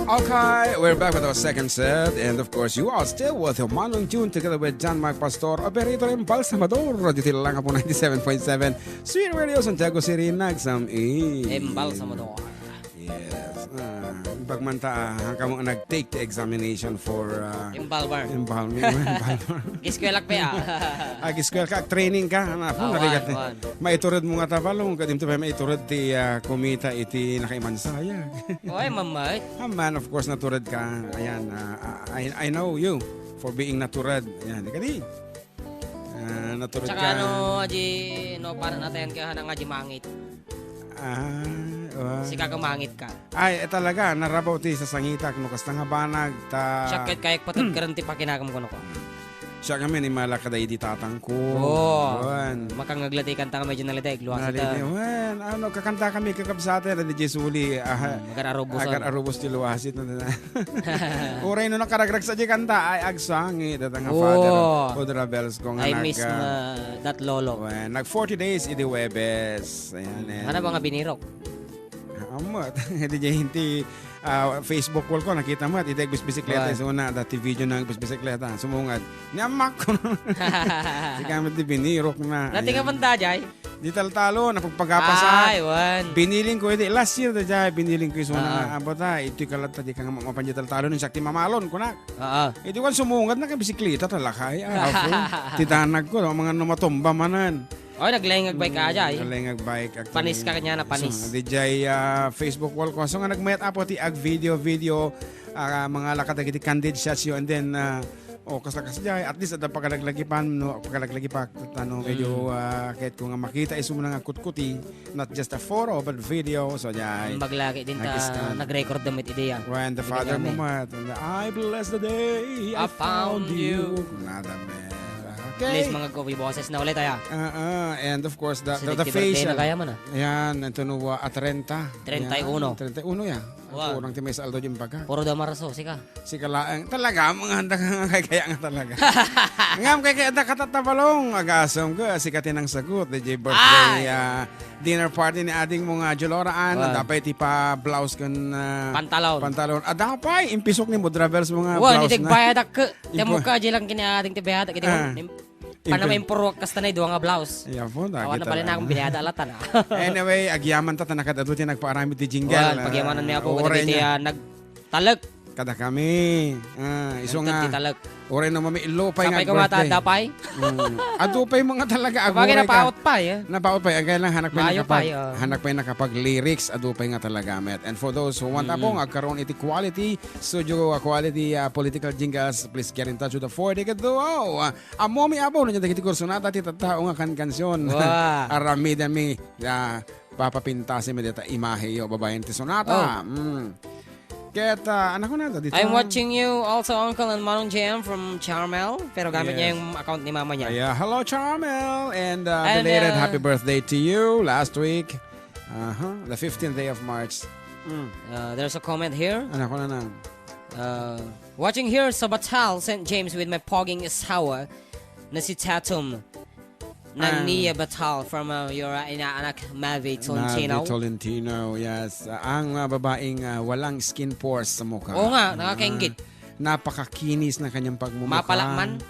Okay, we're back with our second set, and of course, you are still with Manen Jun together with John Mark Pastor, operator in Balsamador, dito lang po 97.7, Sweet Radio, Santiago City, Nagsam-i. Balsamador. Yes. Pagmanta, kamo nag-take the examination for... Embalming. Giskwelak pa ya. Giskwel ka, training ka. Narigat. Maiturod mo nga tapalong. Kadim to pa maiturod ti kumita iti nakaimansaya. Oy, mamay. Man, of course, naturad ka. Ayan, I know you for being naturad. Ayan, kadi. Naturad ka. Tsaka aji, para natin ka ng aji mangit. Si kagamangit ka. Ay, talaga, narabaw ti sa sangitak, no, kasta nga banag, ta... Siya kayak patag karanti pa kinagam ko no ko. Siya kami ni malakaday di tatang ko. Makangaglati kanta ka medyo nalitay, gluwas ita. Kakanta kami kakabsate, na di Jesuli. Agar-arubos di luwasit. Uray no nakaragrag sa di kanta, ay agsangi, datang nga father bells ko nga I miss that lolo. Nag 40 days, idi Webes. Ano ba nga binirok? Amot, hindi hinti Facebook wall ko, nakita mo, iti bisikleta, so na, dati video ng bisikleta, sumungad, niyamak ko na. Si kamit di binirok na. Dati ka banda, Jay? Di talo, napagpagapasa. Biniling ko, last year da, Jay, biniling ko, so na, abota, iti kalata, di ka nga mapanji talo, nung sakti mamalon ko na. Iti kan sumungad na ka bisikleta, talakay, titanag ko, mga numatumba manan. Naglayngag bike ka, Jay. Naglayngag bike. Panis ka kanya na panis. So, DJ Facebook wall ko. So nga nag-met up ti ag video, mga lakatagiti candid shots yun. And then, kas Jay, at least at pagkalaglagipan, no, medyo, kahit ko nga makita, iso mo na nga kutkuti, not just a photo, but video. So, Jay. Maglagi din nag-record damit ideya. When the father moment, I bless the day I found you. Nada, man. Okay. Please mga coffee bosses na ulit tayo. And of course, the facial. Na kaya mo na. Ayan, ito no, 30. 31. 31 yan. Wow. Kurang timay sa aldo yung baga. Puro daw maraso, sika. Sika laang. Talaga, mga handa ka kaya nga talaga. Ngam kaya handa katatabalong. Agasam ko, sikatin ang sagot. DJ birthday dinner party ni ading mga Joloraan. Dapat ipa blouse kan pantalon. Dapat impisok ni mo travels mga blouse na. Hindi bayad ak. Temo ka lang kini ading tibehad kiti Panamay impurok kasta na nga blouse. Awan na pala na akong binayada alatan. Anyway, agyaman ta nakadaduti nagpaarami ti jingle. Pagyamanan niya ako kaditi nagtalag. Kada kami. Iso nga. Oray na mami ilopay nga birthday. Sapay ko dapay. Adupay mga talaga agore ka. Napaot pa Napaot pa. Agay lang hanak pa nakapag-lyrics. Adupay nga talaga met. And for those who want apong agkaroon iti quality, studio quality political jingles, please get in touch with the 4-decade duo. Amomi apo na dyan dagiti kursunata ti tatao nga kansyon. Arami dami papapintasin mo dito imahe yo babayan ti sonata. Anak ko na dito. I'm watching you also, Uncle and Manong Jam from Charmel. Pero gamit niya yung account ni mama niya. Yeah, hello Charmel. And belated happy birthday to you last week. The 15th day of March. There's a comment here. Anak ko na. Watching here sa Batal, St. James with my pogging asawa na si Tatum. Ng Nia Batal from your inaanak Mavi Tolentino. Mavi Tolentino, yes. Ang babaeng walang skin pores sa mukha. Oo nga, nakakaingit. Napakakinis na kanyang pagmumukha. Mapalakman.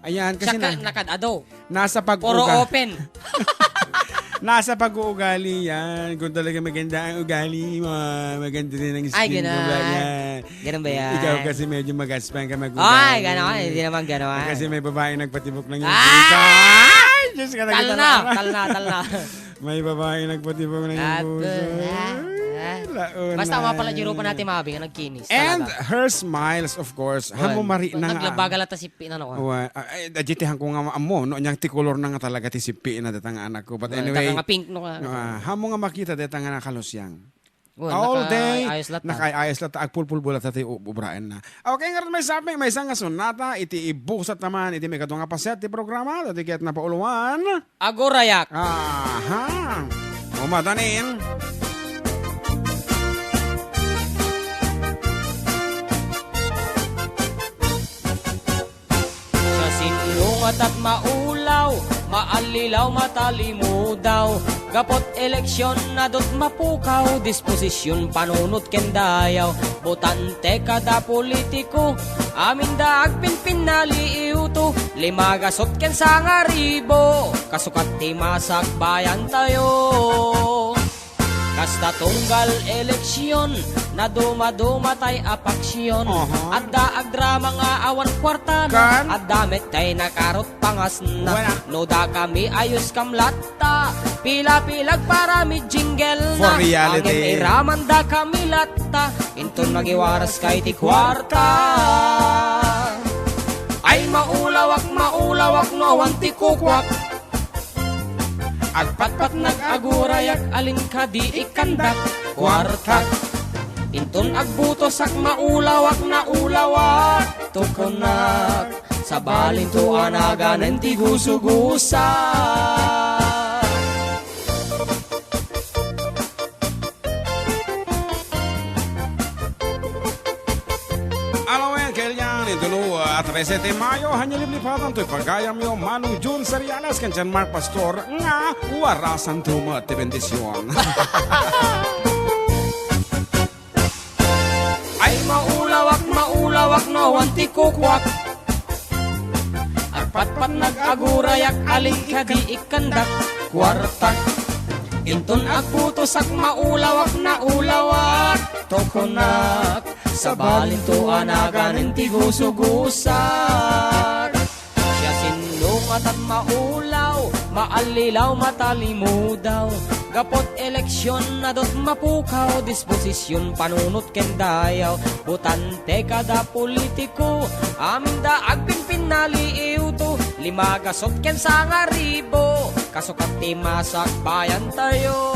Ayan, kasi nakadado. Nasa puro open. Nasa pag-uugali yan. Kung talaga maganda ang ugali mo, maganda din ang skin mo. Ganun ba yan? Ikaw kasi medyo magaspang ka mag-ugali. Ay, gano'n. Hindi naman gano'n. Kasi may babaeng nagpatibok lang yung pusa. Tal na. May babaeng nagpatibok lang yung pusa. Basta mapala jiro pa natin mabi nga nagkinis. And her smiles, of course. Hamo mari na naglabagal ta sipi na no. Ajitihan ko nga amo no nyang tikolor na nga talaga ti sipi na datang anak ko. But anyway, nga pink no. Hamo nga makita datang nga nakalusyang. All day, nakaayos lat agpulpul bulat ati ubraen na. Okay nga may sabi, may isang sonata, iti ibusat naman, iti may kadunga paset ti programa, iti ket na pauluan. Agorayak. Aha. Umadanin. Sa sinungat at maulaw, maalilaw matalimudaw, gapot eleksyon na dot mapukaw, disposisyon panunot kendayaw, botante kada politiko, amin daag pinpinaliiw to, limagasot ken sa ngaribo, kasukat ti masak bayan tayo. Kasta tunggal eleksyon na dumadumatay apaksyon, Adda agdrama nga awan kwartana, Adda metay nakarot pangas na, noda kami ayos kamlata, pila-pilag para mi jingle na, angin iraman da kami lata, inton magiwaras kay ti kwarta. Ay maulawak no wanti kukwak, agpatpat nag-agurayak alin ka di ikandak kwartak, inton agbutos ak maulawak na ulawak, tukonak sa balintuan aganen ti gusugusa. At 13 de Mayo, hanyalip-lipatan to'y pagayam yung Manong Jun Seriales kan Jan Mark Pastor nga warasan tumat ti bendisyon. Ay maulawak no wanti kukwak, agpatpat nag-agurayak alin ka di ikandak kwartak, inton agputos ak maulawak na ulawak, tokonak sa balintuan aganin ti gusugusak. Siya sinungat at maulaw, maalilaw matalimudaw, gapot eleksyon na dot mapukaw, disposisyon panunot kendayaw, butante kada politiko, amin daag pinpinaliiw to, limagasot ken sa ngaribo, kasukat ti masak bayan tayo.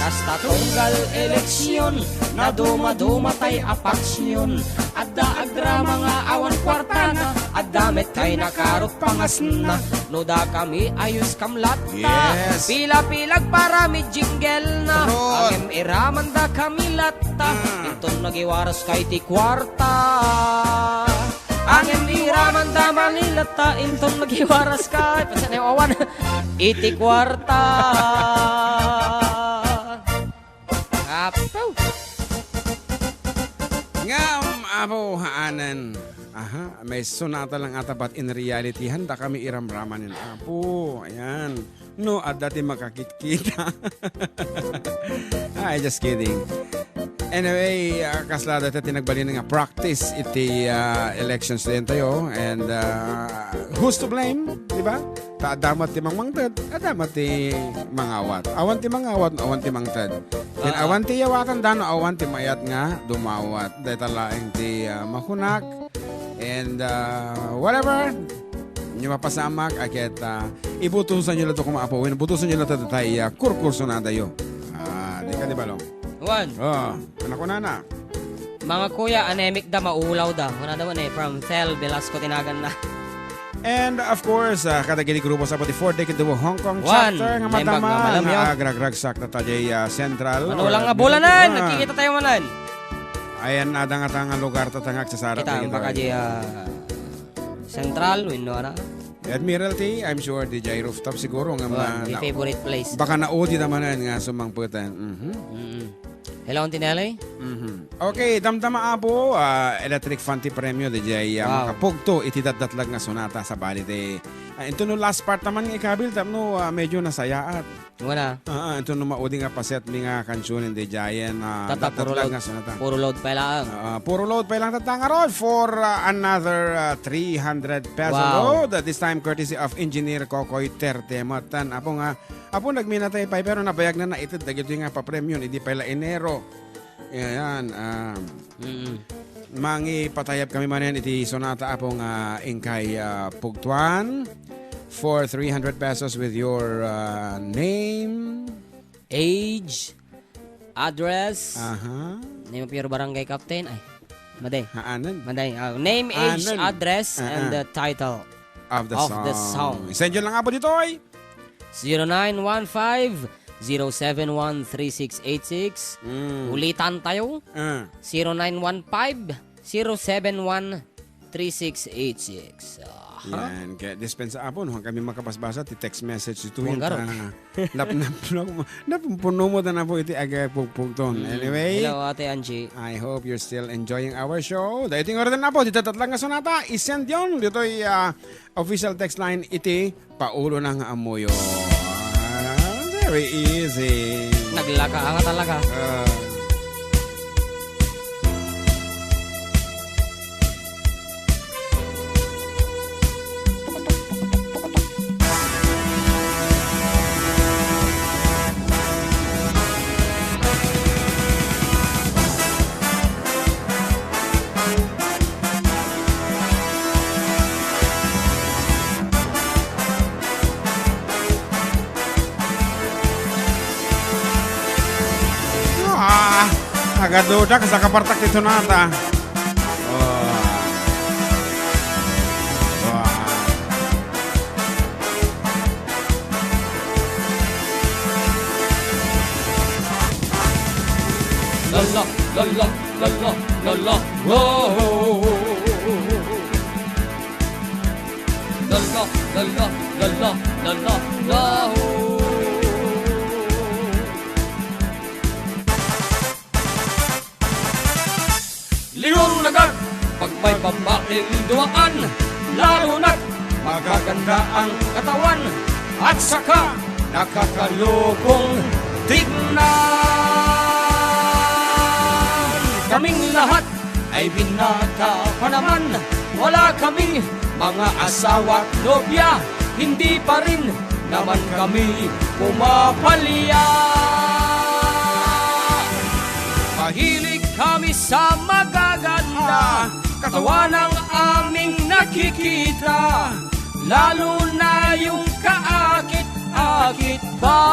Kasta tunggal eleksyon na dumadumatay apaksyon, Adda agdrama nga awan kwartana, Adda metay nakarot pangas na, noda kami ayos kamlata, pila-pilag para mi jingle na, angem iraman da kami lata, inton nagiwaras kay ti kwarta. Angem iraman da manilata, inton nagiwaras kay pasan yung awan iti kwarta. Ngam apo haanan. May sonata lang ata, but in reality handa kami iramraman yun. Apo, ayan. No, at dati makakikita. Ay, just kidding. Anyway, kaslada ito tinagbali nga practice iti elections din tayo. And who's to blame? Diba? Adamat ti mangmangtad, adamat ti mangawat. Awan ti mangawat, awan ti mangtad. Then awan ti yawatan dano, awan ti mayat nga dumawat. Dahil talaing ti makunak. And whatever, nyo mapasamak, akit ibutusan nyo lato kumapawin. Ibutusan nyo lato tayo kurkurso na tayo. Di ka di balong? One. Anak ko na. Mga kuya, anemic da, maulaw da. Muna daw from Tel Velasco tinagan na. And of course, kadagili grupo sa 44 decade Hong Kong chapter nga matama nga agrag-ragsak na tayo central. Ano lang nga bulanan, nagkikita tayo manan. Ayan, ada nga tanga lugar tatangak sa sarap. Kita, baka di central, wino na. Admiralty, I'm sure di jay rooftop siguro nga my favorite place. Baka naudi naman nga sumangputan. Hello, Tinelli? Okay, damdama apo, electric fanti premio di jay makapugto itidatdatlag nga sonata sa balite. Ito no last part naman nga ikabil, no, medyo nasayaat. Wala. Ito no maudi nga paset mi nga kansyon di jayen datdatlag nga sonata. Puro load pa lang. Puro load pa lang tatanga road for another 300 peso load. This time courtesy of Engineer Kokoy Tertematan. Apo nagminatay pa pero nabayag na itid dagito nga pa premium hindi pala Enero. Ayan. Mangi patayap kami manen iti sonata apong ingkay pugtuan for 300 pesos with your name, age, address, name of your barangay captain. Ay, maday. Maday. Name, age, address, and the title of the song. Send yun lang apo dito ay 0915-071-3686. Ulitan tayo. 0915-071-3686. Yan, kaya dispensa apo, no, kami makapasbasa, ti text message ito yun. Napuno mo na po iti aga pugpugton. Anyway, hello Ate Angie. I hope you're still enjoying our show. Dahil ito yung oras na po, dito tatlang nga sonata, isend yun. Dito yung official text line iti, paulo ng amoyo. Very easy. Naglaka nga talaga. Agaduda ka sa kapartak dito nata. Lala, lala, lala, lala, whoa. Lala, lala, lala, lala, lala. Liyong lagag, pag may babaeng dumaan, lalo na't magaganda ang katawan, at saka nakakalokong tignan. Kaming lahat ay binata pa naman, wala kaming mga asawa at nobya, hindi pa rin naman kami pumapalya. Mahilig kami sa magaganda, katawan ang aming nakikita, lalo na yung kaakit-akit ba.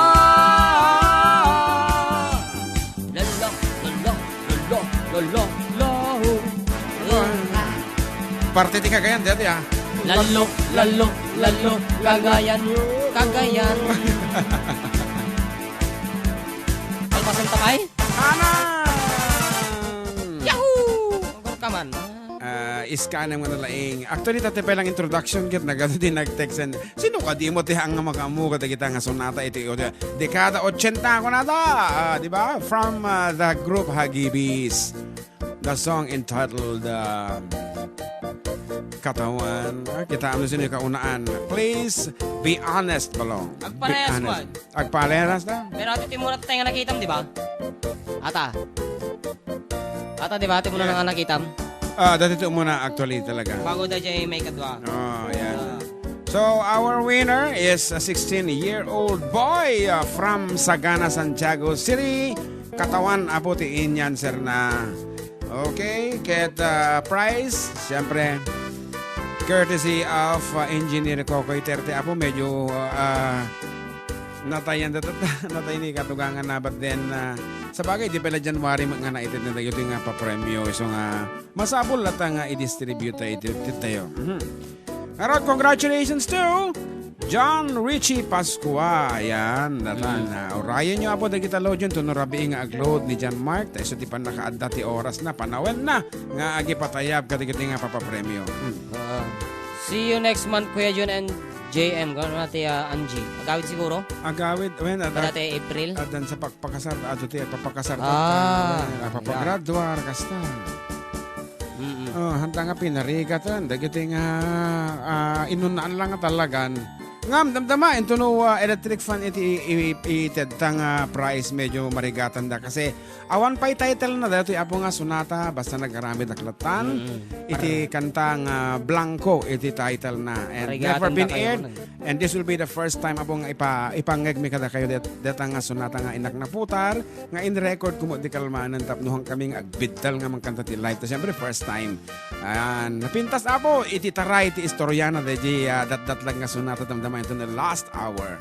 Lalo, lalo, lalo, lalo, lalo. Parte di kagayan, dati Lalo, lalo, lalo, kagayan, kagayan. Alpasan takay? Kaman. Iska ng mga laing. Actually, tate pa lang introduction kit na gano'n din nag-text. Sino ka? Di mo tihang nga makamu ka kita nga sonata ito. Dekada 80 ko na ta. Di ba? From the group Hagibis. The song entitled Katawan. Kita ano sino yung kaunaan. Please be honest, balong. Agparehas mo. Agparehas na? Pero ati mo na tayo nga nakitam, di ba? Ata, di ba? Ati mo na nga nakitam? Dati ito muna actually talaga. Bago na dyan may kadwa. Yan. So, our winner is a 16-year-old boy from Sagana, Santiago City. Katawan, apo ti inyan, sir na. Okay, get prize. Siyempre, courtesy of Engineer Kokoy Terte. Apo, medyo natayan ni katugangan na. But then, sa bagay, di pala January nga na itin na tayo nga pa-premyo. So nga, masabol na nga i-distribute tayo. Alright, congratulations to John Richie Pascua. Ayan, datan. Orayan nyo po na kita load yun. Tunurabi nga agload ni John Mark. Tayo sa di pa nakaadda ti oras na. Panawen na. Nga agi patayab. Katigiti nga papapremyo. See you next month, Kuya Jun and JM. Gano'n natin Angie. Agawid siguro? Agawid. When? Dati April? Adan sa pagpakasar. Ato ti papakasar. Papagraduar. Kasta. Hanta nga pinarigatan. Dagiti nga inunaan lang nga talagan. Ngam, damdama, ito no electric fan ited tang price medyo marigatan da. Kasi awan pa'y title na dito apo nga sonata basta nagarami daklatan. Iti kantang Blanco, iti title na. And never been aired. And this will be the first time apo nga ipangeg mi kada kayo deta nga sonata nga inak na putar. Nga in record kumo di kalmanan tapnuhang kaming agbidtal nga mangkanta ti live. Siyempre first time. Napintas apo, iti taray ti istoryana de dat lang nga sonata damdama ito na last hour.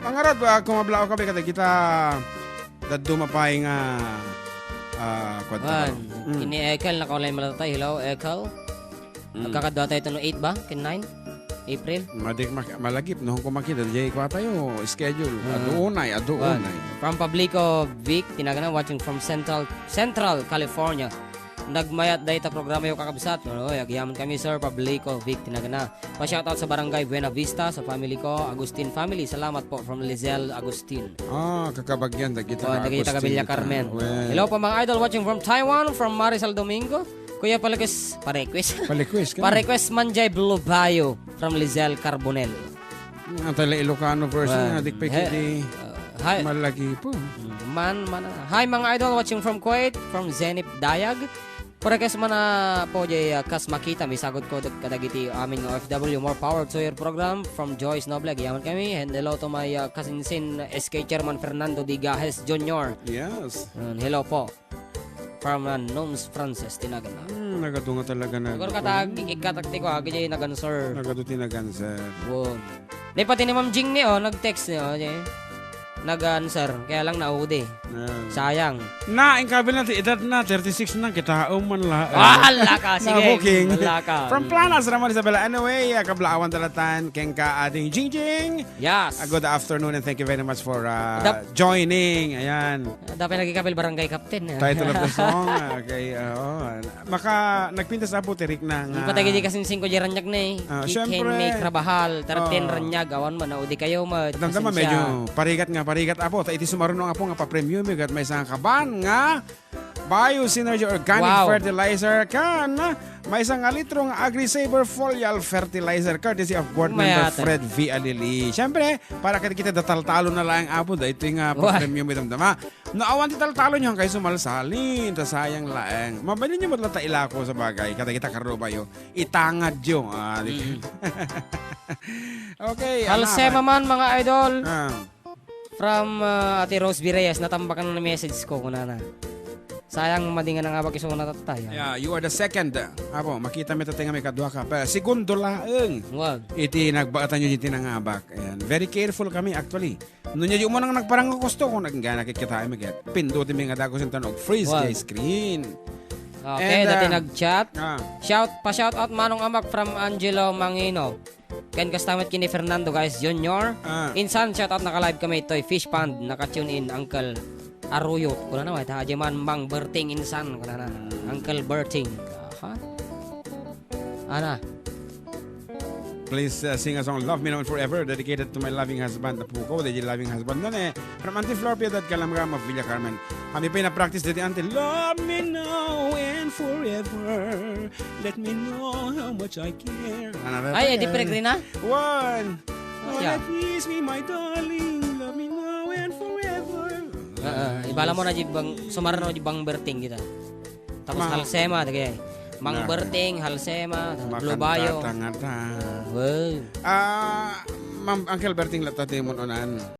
Ang arad ba, kumablao kami kita dadumapay nga Kini Ekel, nakaulay malatay. Hello, Ekel. Nagkakadwa tayo ito no 8 ba? Kin 9? April? Malagip, no? Kung makita, dyan kwa tayo, schedule. Aduunay. From Pablico Vic, tinagana, watching from Central California. Nagmayat dahil ta programa yung kakabsat. Agyaman kami, Sir Pablico, Vic, tinagana. Pa-shoutout sa Barangay Buena Vista, sa family ko, Agustin family. Salamat po from Lizelle Agustin. Kakabagyan. Nagkita Kabilya Carmen. Hello po mga idol watching from Taiwan, from Marisol Domingo. Kuya pa-request Manjay Blue Bayo from Lizelle Carbonel. Ang tala Ilocano version na dikpay Hi. Malagi po. Hi mga idol watching from Kuwait, from Zenip Dayag. Parekas man na po jay kas makita may sagot ko kadagiti aming OFW, more power to your program from Joyce Noble. Yaman kami, and hello to my kasinsin SK Chairman Fernando Digajes Jr. Yes. Hello po from Noms Frances Tinagana. Nagatunga talaga na. Siguro ikatakti ko agi naganswer. Nagaduti naganswer. Wow. Di pati ni Ma'am Jing ni nag-text ni nag-answer, kaya lang naudi. Sayang. Ang kabil natin, edad na, 36 na, kita man la. Wala ka, sige. Wala ka. From Planas, Ramon Isabela. Anyway, kablaawan talatan, keng ka ating Jing. Yes. Good afternoon and thank you very much for joining. Ayan. Dapat nagkikabil barangay captain. Title of the song. Okay, nagpintas na po, Tirik na nga. Patagin di kasing 5 ranyag na Siyempre. may krabahal, 13 ranyag, awan man, naudi kayo, Damdama, medyo parigat apo. Ta iti sumarunong apo nga pa-premium gat may isang kaban nga Bio-Synergy Organic Fertilizer kan may isang litro nga Agri-Saver Folial Fertilizer courtesy of board member Fred V. Alili. Siyempre, para kita datal-talo na lang apo da ito nga pa-premium damdama. Naawan ti tal-talo nyo kayo sumalsalin ta sayang laeng. Mabali nyo matlata ilako sa bagay kada kita karo bayo itangad yo. Okay. Halsema man mga idol. From Ate Rose Vireyes, natambakan na message ko kunana. Sayang madingan nga bagay so natatay. Yeah, you are the second. Apo, makita mi tatay nga may kadwa ka. Pero segundo laeng. Iti nagbaatan nyo iti nangabak. Ayan. Very careful kami actually. Nung nyo mo nang nagparang gusto kung nakikita kami get. Pindutin mi nga dago sa tanog. Freeze kay screen. Okay, dati nag-chat. Pa-shout out manong amak from Angelo Mangino. Ken kastamit kini Fernando guys Junior. Insan shout out naka-live kami toy Fish Pond, naka-tune in Uncle Arroyo. Kuna na ta ajeman Mang Berting insan kuna na. Uncle Berting. Ana. Please sing a song Love Me Now and Forever dedicated to my loving husband na puko. Dahil loving husband nun from Auntie Florpia that kalamga of Villa Carmen. Kami pa na-practice dito Auntie. Love me now and forever. Let me know how much I care. Ay, di peregrina? One. Let me me my darling. Love me now and forever. Ibala mo na jibang sumaran mo jibang Berting kita. Tapos Halsema tagay. Mang Berting, Halsema, Blue Bayo. Ma'am Uncle Berting latate mo nonan.